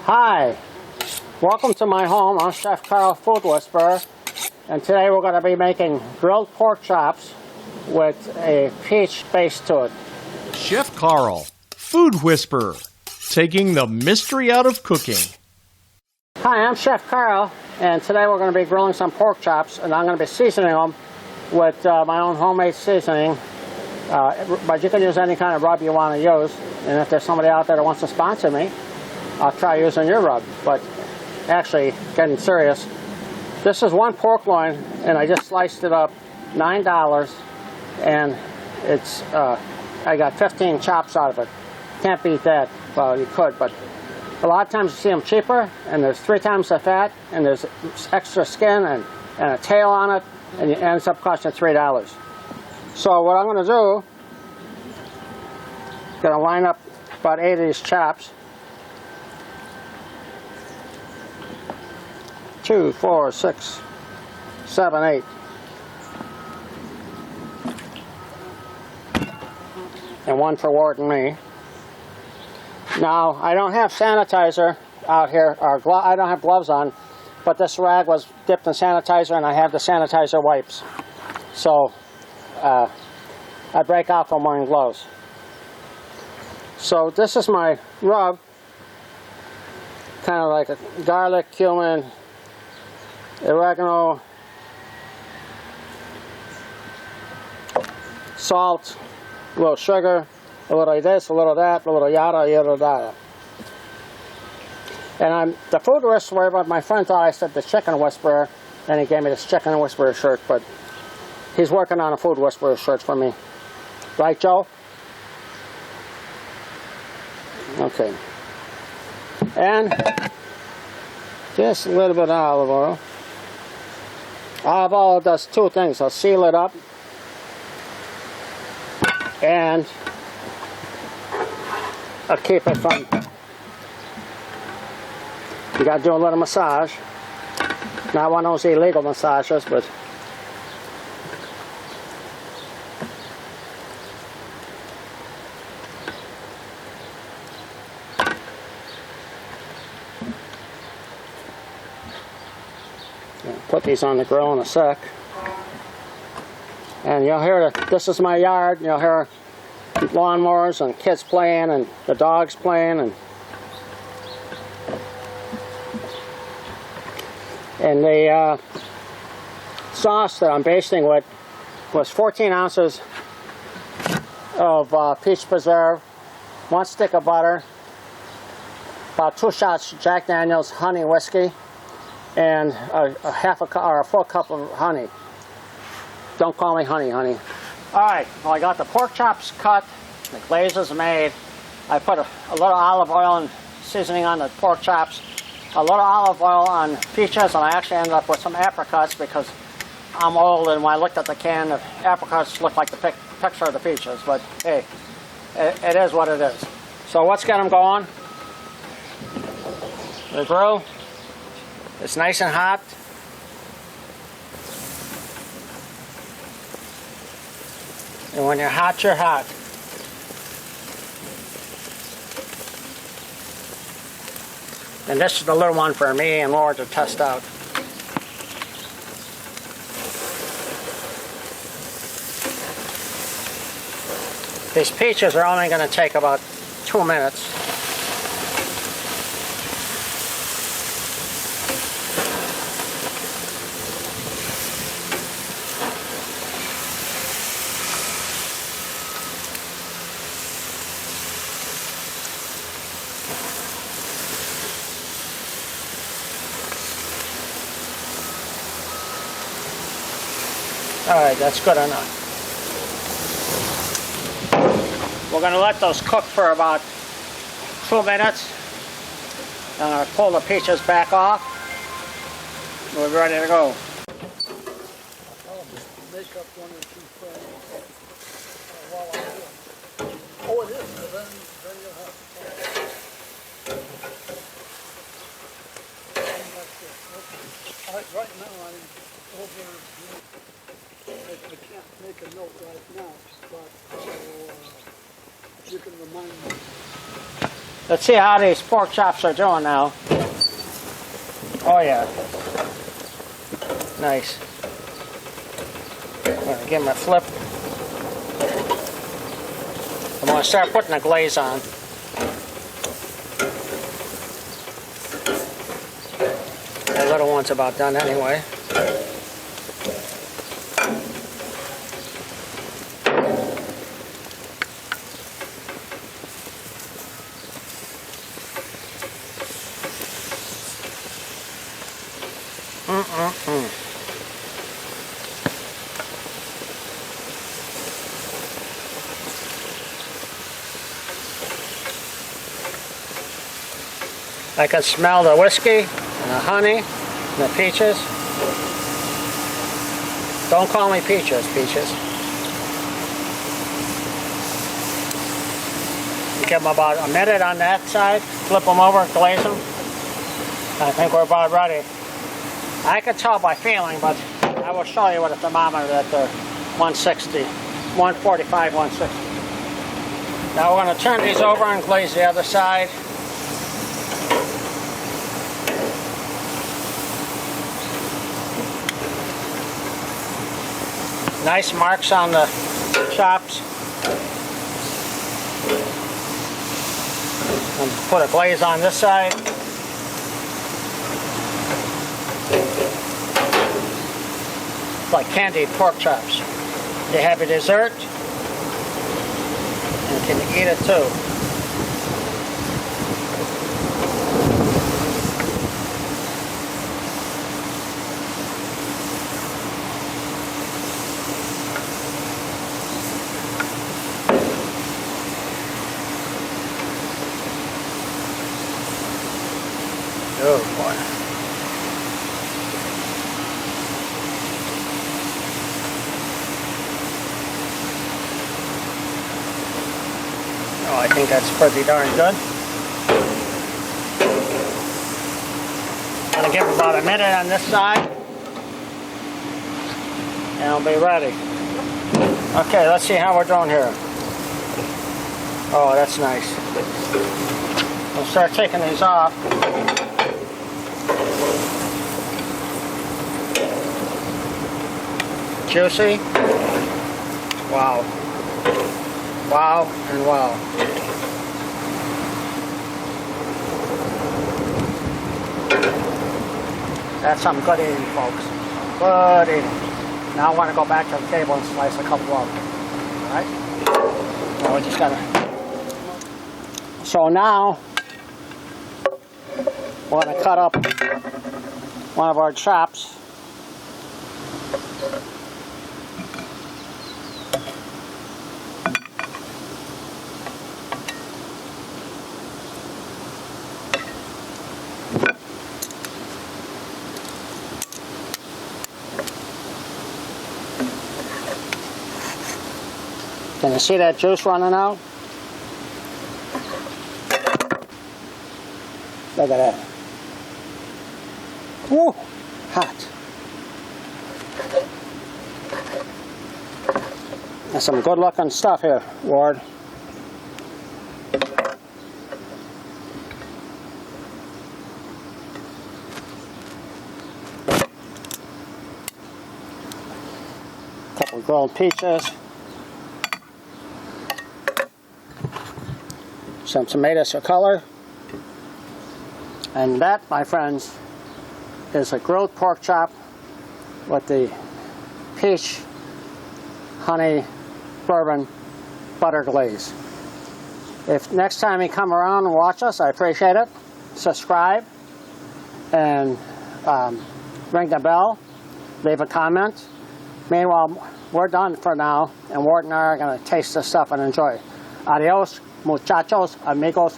Hi, welcome to my home. I'm Chef Carl, Food Whisperer, and today we're going to be making grilled pork chops with a peach base to it. Chef Carl, Food Whisperer, taking the mystery out of cooking. Hi, I'm Chef Carl, and today we're going to be grilling some pork chops, and I'm going to be seasoning them with my own homemade seasoning, but you can use any kind of rub you want to use, and if there's somebody out there that wants to sponsor me, I'll try using your rub. But actually, getting serious, this is one pork loin, and I just sliced it up, $9, and it's I got 15 chops out of it. Can't beat that. Well, you could, but a lot of times you see them cheaper, and there's 3 times the fat, and there's extra skin and a tail on it, and it ends up costing $3. So what I'm going to do, going to line up about 8 of these chops. 2, 4, 6, 7, 8. And one for Ward and me. Now, I don't have sanitizer out here, or I don't have gloves on, but this rag was dipped in sanitizer, and I have the sanitizer wipes. So, I break out from wearing gloves. So this is my rub, kind of like a garlic, cumin, oregano, salt, a little sugar, a little of this, a little of that, a little yada, yada, yada. And the Food Whisperer, but my friend thought I said the Chicken Whisperer, and he gave me this Chicken Whisperer shirt, but he's working on a Food Whisperer shirt for me. Right, Joe? Okay. And just a little bit of olive oil. Olive oil does 2 things. I'll seal it up, and I'll keep it from, you got to do a little massage. Not one of those illegal massages, but put these on the grill in a sec. And you'll hear this is my yard. You'll hear lawnmowers and kids playing and the dogs playing, and the sauce that I'm basting with was 14 ounces of peach preserve, 1 stick of butter, about 2 shots Jack Daniel's honey whiskey, and a half a cup or a full cup of honey. Don't call me honey. Alright, well, I got the pork chops cut, the glaze is made. I put a little olive oil and seasoning on the pork chops, a little olive oil on peaches, and I actually ended up with some apricots because I'm old, and when I looked at the can, the apricots looked like the picture of the peaches, but hey, it is what it is. So let's get them going. The grill, it's nice and hot. And when you're hot, you're hot. And this is the little one for me and Laura to test out. These peaches are only going to take about 2 minutes. Alright, that's good enough. We're going to let those cook for about 2 minutes. I'm going to pull the peaches back off. We're ready to go. I'll just make up 1 or 2 frames while I do it. Oh, it is. So then you'll have to. That's it. Okay. Right now I'm over. I can't make a note right now, but you can remind me. Let's see how these pork chops are doing now. Oh yeah. Nice. I'm going to give them a flip. I'm going to start putting the glaze on. The little one's about done anyway. I can smell the whiskey and the honey and the peaches. Don't call me peaches, peaches. Give them about a minute on that side, flip them over, glaze them. I think we're about ready. I can tell by feeling, but I will show you with a thermometer that they're 160, 145, 160. Now we're going to turn these over and glaze the other side. Nice marks on the chops. And put a glaze on this side. It's like candied pork chops. They have a dessert and can eat it too. Oh boy. Oh, I think that's pretty darn good. I'm gonna give it about a minute on this side and I'll be ready. Okay, let's see how we're doing here. Oh, that's nice. We'll start taking these off. Juicy. Wow. Wow and wow. That's some good eating, folks. Good eating. Now I want to go back to the table and slice a couple of them. Alright? Now we just gotta. So now we're going to cut up one of our chops. Can you see that juice running out? Look at that. Woo! Hot. That's some good looking stuff here, Ward. Couple grilled peaches. Some tomatoes for color. And that, my friends, is a grilled pork chop with the peach, honey, bourbon, butter glaze. If next time you come around and watch us, I appreciate it. Subscribe and ring the bell, leave a comment. Meanwhile, we're done for now, and Ward and I are going to taste this stuff and enjoy. Adios, muchachos, amigos,